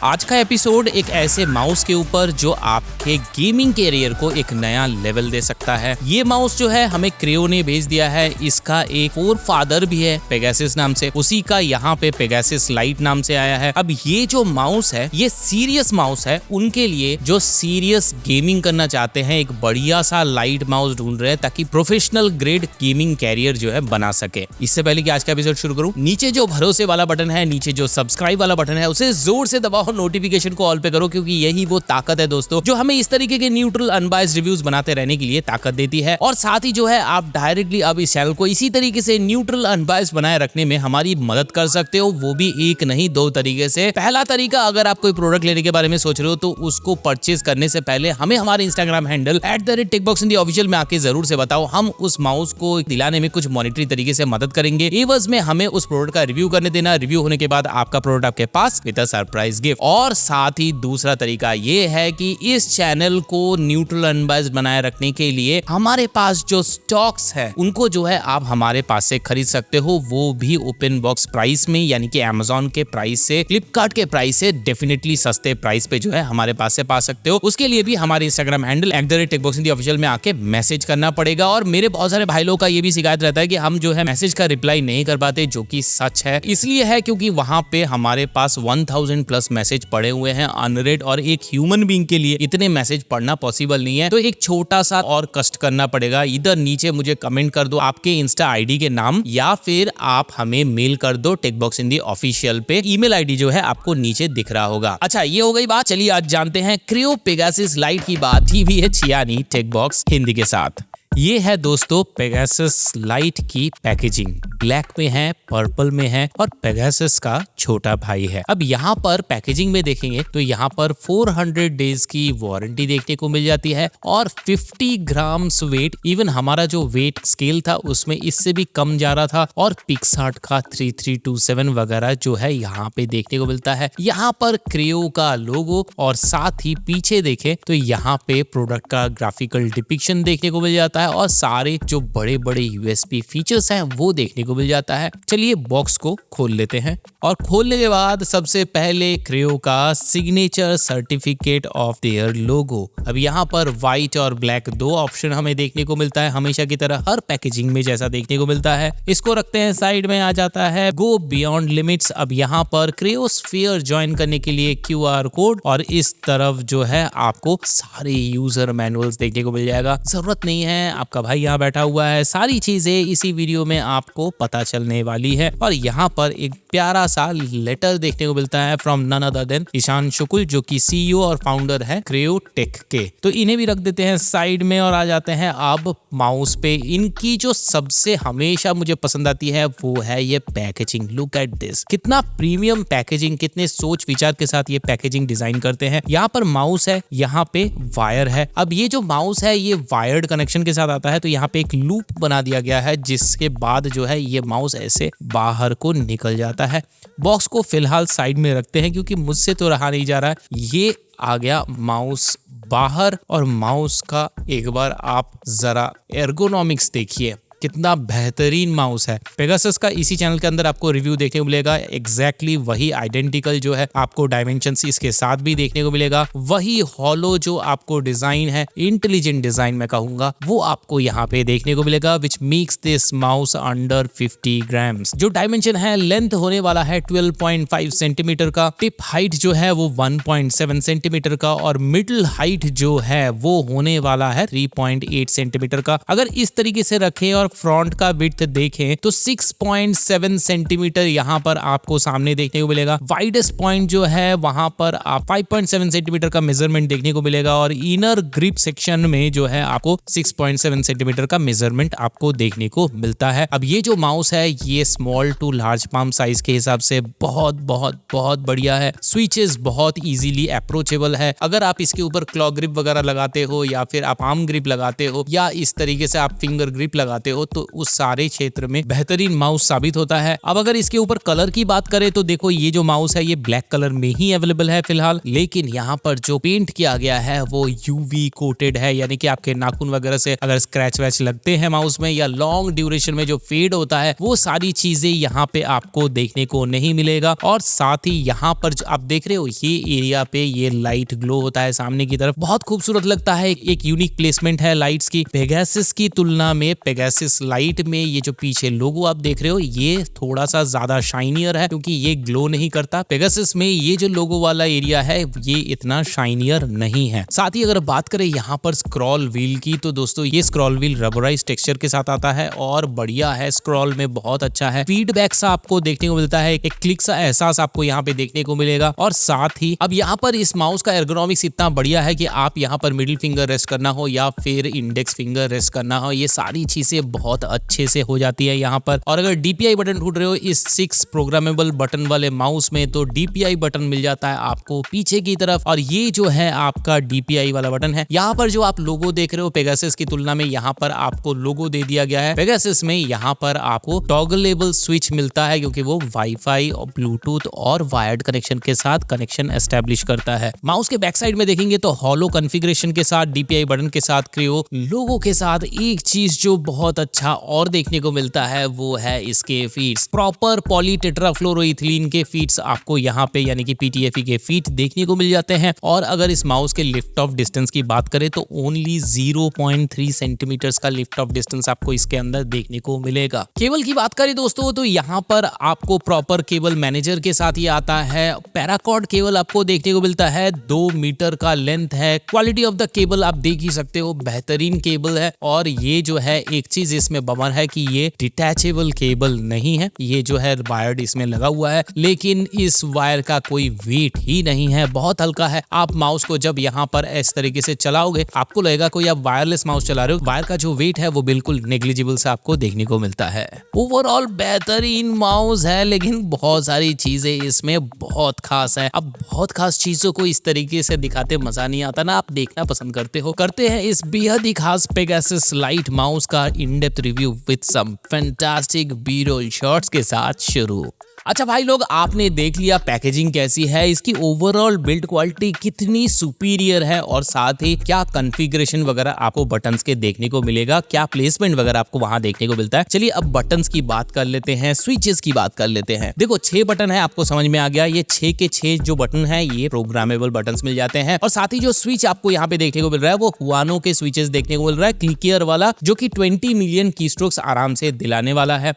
आज का एपिसोड एक ऐसे माउस के ऊपर जो आपके गेमिंग कैरियर को एक नया लेवल दे सकता है। ये माउस जो है हमें क्रेओ ने भेज दिया है। इसका एक फोर फादर भी है पेगासस नाम से, उसी का यहाँ पे पेगासस लाइट नाम से आया है। अब ये जो माउस है ये सीरियस माउस है उनके लिए जो सीरियस गेमिंग करना चाहते हैं। एक बढ़िया सा लाइट माउस ढूंढ रहे हैं ताकि प्रोफेशनल ग्रेड गेमिंग कैरियर जो है बना सके। इससे पहले कि आज का एपिसोड शुरू करूं, नीचे जो भरोसे वाला बटन है, नीचे जो सब्सक्राइब वाला बटन है, उसे जोर से दबाओ, नोटिफिकेशन को ऑल पे करो, क्योंकि यही वो ताकत है दोस्तों जो हमें इस तरीके के न्यूट्रल अनबायस्ड रिव्यूज बनाते रहने के लिए ताकत देती है। और साथ ही जो है आप डायरेक्टली अब इस चैनल को इसी तरीके से न्यूट्रल अनबायस्ड बनाए रखने में हमारी मदद कर सकते हो, वो भी एक नहीं दो तरीके से। पहला तरीका, अगर आप कोई प्रोडक्ट लेने के बारे में सोच रहे हो तो उसको परचेज करने से पहले हमें हमारे इंस्टाग्राम हैंडल @techboxintheofficial में आके जरूर से बताओ। हम उस माउस को दिलाने में कुछ मॉनिटरी तरीके से मदद करेंगे। एवज में हमें उस प्रोडक्ट का रिव्यू करने देना। रिव्यू होने के बाद आपका प्रोडक्ट आपके पास विद अ सरप्राइज गिफ्ट। और साथ ही दूसरा तरीका ये है कि इस चैनल को न्यूट्रल अनबायस्ड बनाए रखने के लिए हमारे पास जो स्टॉक्स है उनको जो है आप हमारे पास से खरीद सकते हो, वो भी ओपन बॉक्स प्राइस में, यानी कि अमेजोन के प्राइस से, फ्लिपकार्ट के प्राइस से डेफिनेटली सस्ते प्राइस पे जो है हमारे पास से पा सकते हो। उसके लिए भी हमारे इंस्टाग्राम हैंडल @techboxintheofficial में आके मैसेज करना पड़ेगा। और मेरे बहुत सारे भाई लोग का ये भी शिकायत रहता है कि हम जो है मैसेज का रिप्लाई नहीं कर पाते, जो कि सच है। इसलिए है क्योंकि वहां पे हमारे पास 1000 प्लस मैसेज पड़े हुए हैं अनरेड, और एक ह्यूमन बीइंग के लिए इतने मैसेज पढ़ना पॉसिबल नहीं है। तो एक छोटा सा और कष्ट करना पड़ेगा। इधर नीचे मुझे कमेंट कर दो आपके इंस्टा आईडी के नाम, या फिर आप हमें मेल कर दो techboxintheofficial पे। ईमेल आईडी जो है आपको नीचे दिख रहा होगा। अच्छा, ये हो गई बात। चलिए आज जानते हैं क्रेओ पेगासस लाइट की बात ही भी है यानी टेकबॉक्स हिंदी के साथ। ये है दोस्तों पेगासस लाइट की पैकेजिंग। ब्लैक में है, पर्पल में है और पेगासस का छोटा भाई है। अब यहाँ पर पैकेजिंग में देखेंगे तो यहाँ पर 400 डेज की वारंटी देखने को मिल जाती है और 50 ग्राम्स वेट। इवन हमारा जो वेट स्केल था उसमें इससे भी कम जा रहा था। और पिक्सआर्ट का 3327 वगैरह जो है यहाँ पे देखने को मिलता है। यहाँ पर क्रेओ का लोगो और साथ ही पीछे देखें तो यहाँ पे प्रोडक्ट का ग्राफिकल डिपिक्शन देखने को मिल जाता है और सारे जो बड़े बड़े यूएसपी फीचर्स हैं वो देखने को मिल जाता है। चलिए बॉक्स को खोल लेते हैं। और खोलने के बाद सबसे पहले क्रेओ का सिग्नेचर सर्टिफिकेट ऑफ देयर लोगो। अब यहाँ पर व्हाइट और ब्लैक दो ऑप्शन हमें देखने को मिलता है, हमेशा की तरह हर पैकेजिंग में जैसा देखने को मिलता है। इसको रखते हैं साइड में। आ जाता है गो बियॉन्ड लिमिट्स। अब यहाँ पर क्रेओ स्फीयर ज्वाइन करने के लिए QR कोड, और इस तरफ जो है आपको सारे यूजर मैनुअल्स देखने को मिल जाएगा। जरूरत नहीं है, आपका भाई यहाँ बैठा हुआ है, सारी चीजें इसी वीडियो में आपको पता चलने वाली है। और यहाँ पर एक प्यारा सा लेटर देखने को मिलता है from none other than Ishan Shukla, जो कि CEO और फाउंडर है क्रेओ टेक के। तो इन्हें भी रख देते हैं साइड में और आ जाते हैं अब माउस पे। इनकी जो सबसे हमेशा मुझे पसंद आती है वो है ये पैकेजिंग। लुक एट दिस, कितना प्रीमियम पैकेजिंग, कितने सोच विचार के साथ ये पैकेजिंग डिजाइन करते हैं। यहाँ पर माउस है, यहाँ पे वायर है। अब ये जो माउस है ये वायर्ड कनेक्शन के साथ आता है, तो यहाँ पे एक लूप बना दिया गया है जिसके बाद जो है ये माउस ऐसे बाहर को निकल जाता है। बॉक्स को फिलहाल साइड में रखते हैं क्योंकि मुझसे तो रहा नहीं जा रहा है। ये आ गया माउस बाहर, और माउस का एक बार आप जरा एर्गोनॉमिक्स देखिए, कितना बेहतरीन माउस है। पेगासस का इसी चैनल के अंदर आपको रिव्यू देखने को मिलेगा। एग्जैक्टली वही आइडेंटिकल जो है आपको डायमेंशंस इसके साथ भी देखने को मिलेगा। वही हॉलो जो आपको डिजाइन है, इंटेलिजेंट डिजाइन मैं कहूंगा, वो आपको यहाँ पे देखने को मिलेगा, which makes this mouse under 50 grams. जो डायमेंशन है, लेंथ होने वाला है 12.5 सेंटीमीटर का, टिप हाइट जो है वो 1.7 सेंटीमीटर का, और मिडल हाइट जो है वो होने वाला है 3.8 सेंटीमीटर का। अगर इस तरीके से रखें और फ्रंट का विड्थ देखें तो 6.7 सेंटीमीटर यहाँ पर आपको सामने देखने को मिलेगा। वाइडेस्ट पॉइंट जो है वहां पर आप 5.7 सेंटीमीटर का मेजरमेंट देखने को मिलेगा, और इनर ग्रिप सेक्शन में जो है आपको 6.7 सेंटीमीटर का मेजरमेंट आपको देखने को मिलता है। अब ये जो माउस है ये small to large palm size के हिसाब से बहुत बहुत बहुत बढ़िया है। स्विचेस बहुत इजीली अप्रोचेबल है। अगर आप इसके ऊपर क्लॉ ग्रिप वगैरह लगाते हो, या फिर आप आर्म ग्रिप लगाते हो, या इस तरीके से आप फिंगर ग्रिप लगाते हो, हो तो उस सारे क्षेत्र में बेहतरीन माउस साबित होता है। अब अगर इसके ऊपर कलर की बात करें तो देखो ये जो माउस है ये ब्लैक कलर में ही अवेलेबल है फिलहाल, लेकिन यहाँ पर जो पेंट किया गया है वो यूवी कोटेड है, यानी कि आपके नाखून वगैरह से अगर स्क्रैच वैच लगते हैं माउस में या लॉन्ग ड्यूरेशन में जो फेड होता है वो सारी चीजें यहाँ पे आपको देखने को नहीं मिलेगा। और साथ ही यहाँ पर जो आप देख रहे हो ये एरिया पे ये लाइट ग्लो होता है सामने की तरफ, बहुत खूबसूरत लगता है। एक यूनिक प्लेसमेंट है लाइट्स की। पेगासस की तुलना में पेगासस लाइट में ये जो पीछे लोगो आप देख रहे हो ये थोड़ा सा ज्यादा शाइनियर है क्योंकि ये ग्लो नहीं करता। पेगासस में ये जो लोगो वाला एरिया है ये इतना शाइनियर नहीं है। साथ ही अगर बात करें यहाँ पर स्क्रॉल व्हील की तो दोस्तों ये स्क्रॉल व्हील रबराइज टेक्सचर के साथ आता है और बढ़िया है, स्क्रॉल में बहुत अच्छा है। फीडबैक सा आपको देखने को मिलता है, एक क्लिक सा एहसास आपको यहाँ पे देखने को मिलेगा। और साथ ही अब यहाँ पर इस माउस का एर्गोनॉमिक्स इतना बढ़िया है कि आप यहाँ पर मिडिल फिंगर रेस्ट करना हो या फिर इंडेक्स फिंगर रेस्ट करना हो, ये सारी चीजें बहुत अच्छे से हो जाती है यहाँ पर। और अगर DPI बटन ढूंढ रहे हो इस 6 प्रोग्रामेबल बटन वाले माउस में तो DPI बटन मिल जाता है आपको पीछे की तरफ, और ये जो है आपका DPI वाला बटन है। यहाँ पर जो आप लोगो देख रहे हो पेगासस की तुलना में यहाँ पर आपको लोगो दे दिया गया है। पेगासस में यहाँ पर आपको टॉगलेबल स्विच मिलता है क्योंकि वो वाईफाई और ब्लूटूथ और वायर्ड कनेक्शन के साथ कनेक्शन एस्टेब्लिश करता है। माउस के बैक साइड में देखेंगे तो हॉलो कॉन्फ़िगरेशन के साथ DPI बटन के साथ क्रियो लोगो के साथ एक चीज जो बहुत अच्छा और देखने को मिलता है वो है इसके फीट्स। प्रॉपर पॉली टेट्राफ्लोरोइथिलीन के फीट्स आपको यहाँ पे यानी कि PTFE के फीट देखने को मिल जाते हैं। और अगर इस माउस के लिफ्ट ऑफ डिस्टेंस की बात करें तो ओनली 0.3 सेंटीमीटर्स का लिफ्ट ऑफ डिस्टेंस आपको इसके अंदर देखने को मिलेगा। केबल की बात करें दोस्तों तो यहाँ पर आपको प्रॉपर केबल मैनेजर के साथ ही आता है। पैराकॉर्ड केबल आपको देखने को मिलता है, 2 मीटर का लेंथ है। क्वालिटी ऑफ द केबल आप देख ही सकते हो, बेहतरीन केबल है। और ये जो है एक चीज इसमें बमर है कि ये डिटैचेबल केबल नहीं है, ये जो है वायर्ड इसमें लगा हुआ है, लेकिन इस वायर का कोई वेट ही नहीं है, बहुत हल्का है। आप माउस को जब यहाँ पर इस तरीके से चलाओगे आपको लगेगा कोई आप वायरलेस माउस चला रहे हो। वायर का जो वेट है वो बिल्कुल नेग्लिजिबल से आपको देखने को मिलता है। ओवरऑल बेहतरीन माउस है, लेकिन बहुत सारी चीजें इसमें बहुत खास है। अब बहुत खास चीजों को इस तरीके से दिखाते मजा नहीं आता ना, आप देखना पसंद करते हो। करते हैं इस बेहद ही खास पेगासस लाइट माउस का in depth review with some fantastic B-roll shots के साथ शुरू। अच्छा भाई लोग, आपने देख लिया पैकेजिंग कैसी है, इसकी ओवरऑल बिल्ड क्वालिटी कितनी सुपीरियर है और साथ ही क्या कॉन्फ़िगरेशन वगैरह आपको बटन्स के देखने को मिलेगा, क्या प्लेसमेंट वगैरह आपको वहां देखने को मिलता है। चलिए अब बटन्स की बात कर लेते हैं, स्विचेस की बात कर लेते हैं। देखो 6 बटन है, आपको समझ में आ गया। ये 6 के 6 जो बटन है ये प्रोग्रामेबल बटन्स मिल जाते हैं। और साथ ही जो स्विच आपको यहाँ पे देखने को मिल रहा है वो हुआनो के स्विचेस देखने को मिल रहा है, क्लिकियर वाला, जो कि 20 मिलियन कीस्ट्रोक्स आराम से दिलाने वाला है।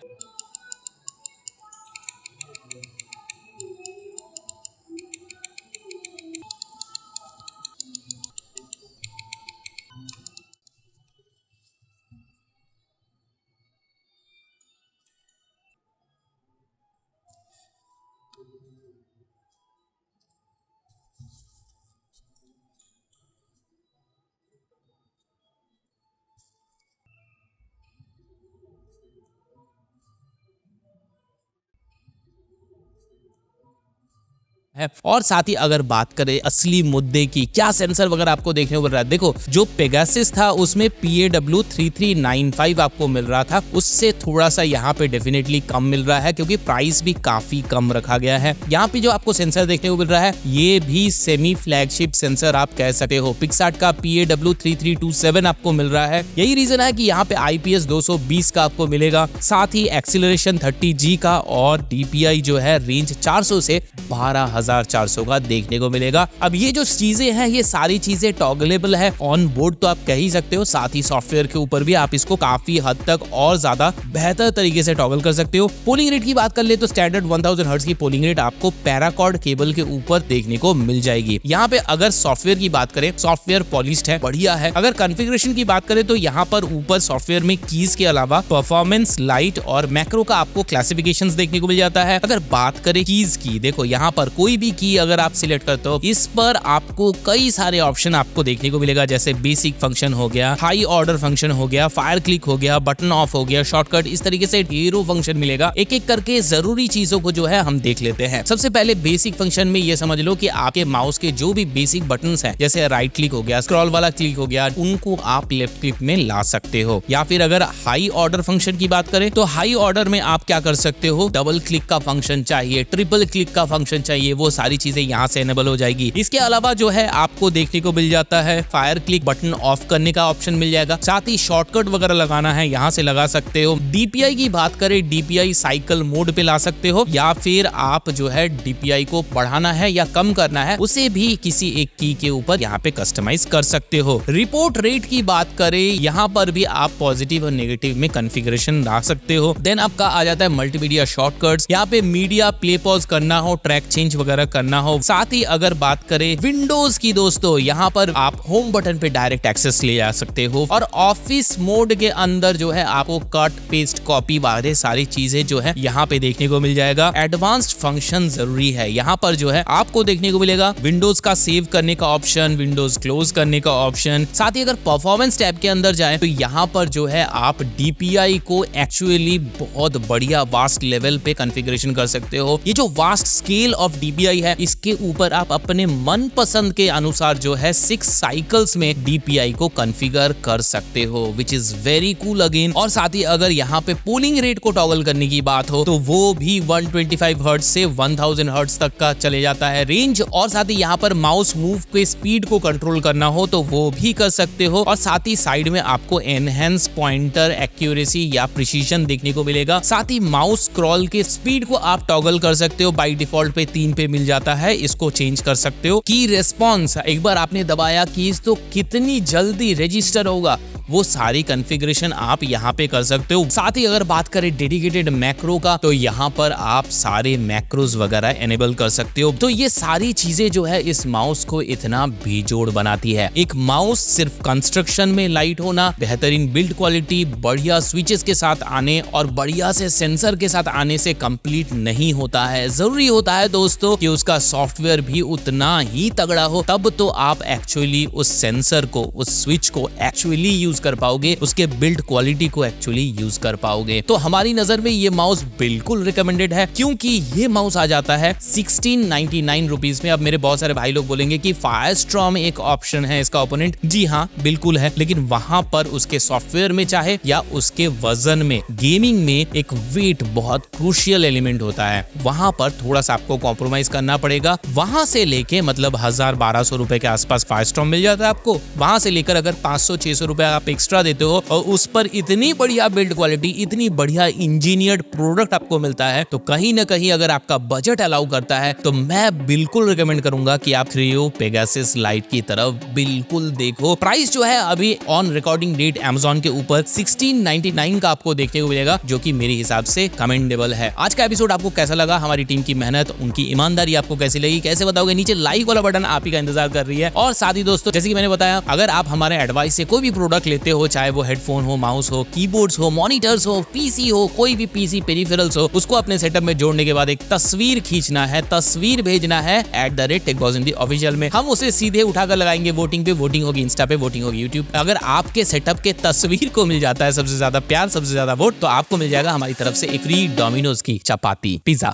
है। और साथ ही अगर बात करें असली मुद्दे की, क्या सेंसर वगैरह आपको देखने को मिल रहा है। देखो जो पेगासस था उसमें PAW3395 आपको मिल रहा था, उससे थोड़ा सा यहाँ पे डेफिनेटली कम मिल रहा है क्योंकि प्राइस भी काफी कम रखा गया है। यहाँ पे जो आपको सेंसर देखने को मिल रहा है ये भी सेमी फ्लैगशिप सेंसर आप कह सकते हो। पिक्सार्ट का PAW3327 आपको मिल रहा है। यही रीजन है कि यहाँ पे IPS 220 का आपको मिलेगा, साथ ही एक्सीलरेशन 30G का और DPI जो है रेंज 400 से 12,400 का देखने को मिलेगा। अब ये जो चीजें हैं ये सारी चीजें टॉगलेबल है, ऑन बोर्ड तो आप कह ही सकते हो, साथ ही सॉफ्टवेयर के ऊपर भी आप इसको काफी हद तक और ज्यादा बेहतर तरीके से टॉगल कर सकते हो। पोलिंग रेट की बात कर ले तो स्टैंडर्ड 1000 हर्ट्ज की पोलिंग रेट आपको पैराकॉर्ड केबल के ऊपर देखने को मिल जाएगी। यहाँ पे अगर सॉफ्टवेयर की बात करें, सॉफ्टवेयर पॉलिश्ड है, बढ़िया है। अगर कॉन्फ़िगरेशन की बात करें तो यहाँ पर ऊपर सॉफ्टवेयर में कीज के अलावा परफॉर्मेंस, लाइट और मैक्रो का आपको क्लासिफिकेशंस देखने को मिल जाता है। अगर बात करें कीज की, देखो यहाँ पर कोई कोई भी की अगर आप सिलेक्ट करते हो, इस पर आपको कई सारे ऑप्शन आपको देखने को मिलेगा, जैसे बेसिक फंक्शन हो गया, हाई ऑर्डर फंक्शन हो गया, फायर क्लिक हो गया, बटन ऑफ हो गया, शॉर्टकट, इस तरीके से ढेरों फंक्शन मिलेगा। एक एक करके जरूरी चीजों को जो है हम देख लेते हैं। सबसे पहले बेसिक फंक्शन में ये समझ लो कि आपके माउस के जो भी बेसिक बटन्स हैं, जैसे राइट क्लिक हो गया, स्क्रॉल वाला क्लिक हो गया, उनको आप लेफ्ट क्लिक में ला सकते हो। या फिर अगर हाई ऑर्डर फंक्शन की बात करें तो हाई ऑर्डर में आप क्या कर सकते हो, डबल क्लिक का फंक्शन चाहिए, ट्रिपल क्लिक का फंक्शन चाहिए, वो सारी चीजें यहाँ से एनेबल हो जाएगी। इसके अलावा जो है आपको देखने को मिल जाता है फायर क्लिक बटन ऑफ करने का ऑप्शन मिल जाएगा, साथ ही शॉर्टकट वगैरह लगाना है यहाँ से लगा सकते हो। डीपीआई की बात करें, डीपीआई साइकिल मोड पे ला सकते हो, या फिर आप जो है डीपीआई को बढ़ाना है या कम करना है उसे भी किसी एक की के ऊपर यहाँ पे कस्टमाइज कर सकते हो। रिपोर्ट रेट की बात करें, यहाँ पर भी आप पॉजिटिव और नेगेटिव में कॉन्फ़िगरेशन ला सकते हो। देन आपका आ जाता है मल्टीमीडिया शॉर्टकट्स, यहाँ पे मीडिया प्ले पॉज करना हो, ट्रैक चेंज वगैरह करना हो। साथ ही अगर बात करें विंडोज की दोस्तों, यहाँ पर आप होम बटन पे डायरेक्ट एक्सेस ले जा सकते हो, और ऑफिस मोड के अंदर जो है आपको कट पेस्ट कॉपी वाले सारी चीजें जो है यहाँ पे देखने को मिल जाएगा। एडवांस्ड फंक्शन जरूरी है, यहाँ पर जो है आपको देखने को मिलेगा विंडोज का सेव करने का ऑप्शन, विंडोज क्लोज करने का ऑप्शन। साथ ही अगर परफॉर्मेंस टैब के अंदर जाए तो यहाँ पर जो है आप डीपीआई को एक्चुअली बहुत बढ़िया वास्ट लेवल पे कॉन्फ़िगरेशन कर सकते हो। ये जो वास्ट स्केल ऑफ डीपीआई है, इसके ऊपर आप अपने मन पसंद के अनुसार जो है 6 साइकिल्स में डीपीआई को कॉन्फ़िगर कर सकते हो, which is very cool again. और साथ ही अगर यहाँ पे पोलिंग रेट को टॉगल करने की बात हो तो वो भी 125 हर्ट्ज से 1000 हर्ट्ज तक का चले जाता है रेंज। और साथ ही यहाँ पर माउस मूव के स्पीड को कंट्रोल करना हो तो वो भी कर सकते हो। और साथ ही साइड में आपको एनहेंस पॉइंटर एक्यूरेसी या प्रिसीजन देखने को मिलेगा। साथ ही माउस स्क्रॉल के स्पीड को आप टॉगल कर सकते हो, बाय डिफॉल्ट पे 3 पे मिल जाता है, इसको चेंज कर सकते हो। की रेस्पॉन्स एक बार आपने दबाया कीज तो कितनी जल्दी रजिस्टर होगा, वो सारी कॉन्फ़िगरेशन आप यहाँ पे कर सकते हो। साथ ही अगर बात करें डेडिकेटेड मैक्रो का तो यहाँ पर आप सारे मैक्रोज वगैरह एनेबल कर सकते हो। तो ये सारी चीजें जो है इस माउस को इतना बेजोड़ बनाती है। एक माउस सिर्फ कंस्ट्रक्शन में लाइट होना, बेहतरीन बिल्ड क्वालिटी, बढ़िया स्विचेस के साथ आने और बढ़िया से सेंसर के साथ आने से कंप्लीट नहीं होता है। जरूरी होता है दोस्तों कि उसका सॉफ्टवेयर भी उतना ही तगड़ा हो, तब तो आप एक्चुअली उस सेंसर को, उस स्विच को एक्चुअली यूज कर पाओगे, उसके बिल्ड क्वालिटी को एक्चुअली यूज कर पाओगे। तो हमारी नजर में ये माउस बिल्कुल रिकमेंडेड है, क्योंकि ये माउस आ जाता है 1699 रुपीज में। अब मेरे बहुत सारे भाई लोग बोलेंगे कि फायरस्टॉर्म एक ऑप्शन है इसका ओपोनेंट। जी हाँ, बिल्कुल है, लेकिन वहां पर उसके सॉफ्टवेयर में चाहे या उसके वजन में, गेमिंग में एक वेट बहुत क्रूशियल एलिमेंट होता है, वहां पर थोड़ा सा आपको कॉम्प्रोमाइज करना पड़ेगा। वहां से लेके मतलब 1000-1200 रुपए के आसपास फायरस्टॉर्म मिल जाता है आपको। वहां से लेकर अगर 500-600 रुपए आप एक्स्ट्रा देते हो और उस पर इतनी बढ़िया बिल्ड क्वालिटी, इतनी बढ़िया इंजीनियर्ड प्रोडक्ट आपको मिलता है, तो कहीं ना कहीं अगर आपका बजट अलाउ करता है तो मैं बिल्कुल रिकमेंड करूंगा कि आप क्रियो पेगासस लाइट की तरफ बिल्कुल देखो। प्राइस जो है अभी ऑन रिकॉर्डिंग डेट Amazon के ऊपर 1699 का आपको देखने को मिलेगा, जो कि मेरे हिसाब से कमेंडेबल है। आज का एपिसोड आपको कैसा लगा? हमारी टीम की मेहनत, उनकी ईमानदारी आपको कैसी लगी, कैसे बताओगे? नीचे लाइक वाला बटन आप ही का इंतजार कर रही है। और साथ ही दोस्तों, जैसे कि मैंने बताया, अगर आप हमारे एडवाइस से कोई भी प्रोडक्ट लेते हो, चाहे वो हेडफोन हो, माउस हो, कीबोर्ड्स हो, मॉनिटर्स हो, पीसी हो, कोई भी पीसी पेरिफेरल्स हो, उसको अपने सेटअप में जोड़ने के बाद एक तस्वीर खींचना है, तस्वीर भेजना है @techbossindy ऑफिशियल में। हम उसे सीधे उठाकर लगाएंगे वोटिंग पे। वोटिंग होगी इंस्टा पे, वोटिंग होगी यूट्यूब। अगर आपके सेटअप के तस्वीर को मिल जाता है सबसे ज्यादा प्यार, सबसे ज्यादा वोट, तो आपको मिल जाएगा हमारी तरफ से एक फ्री डोमिनोज की चपाती पिज्जा।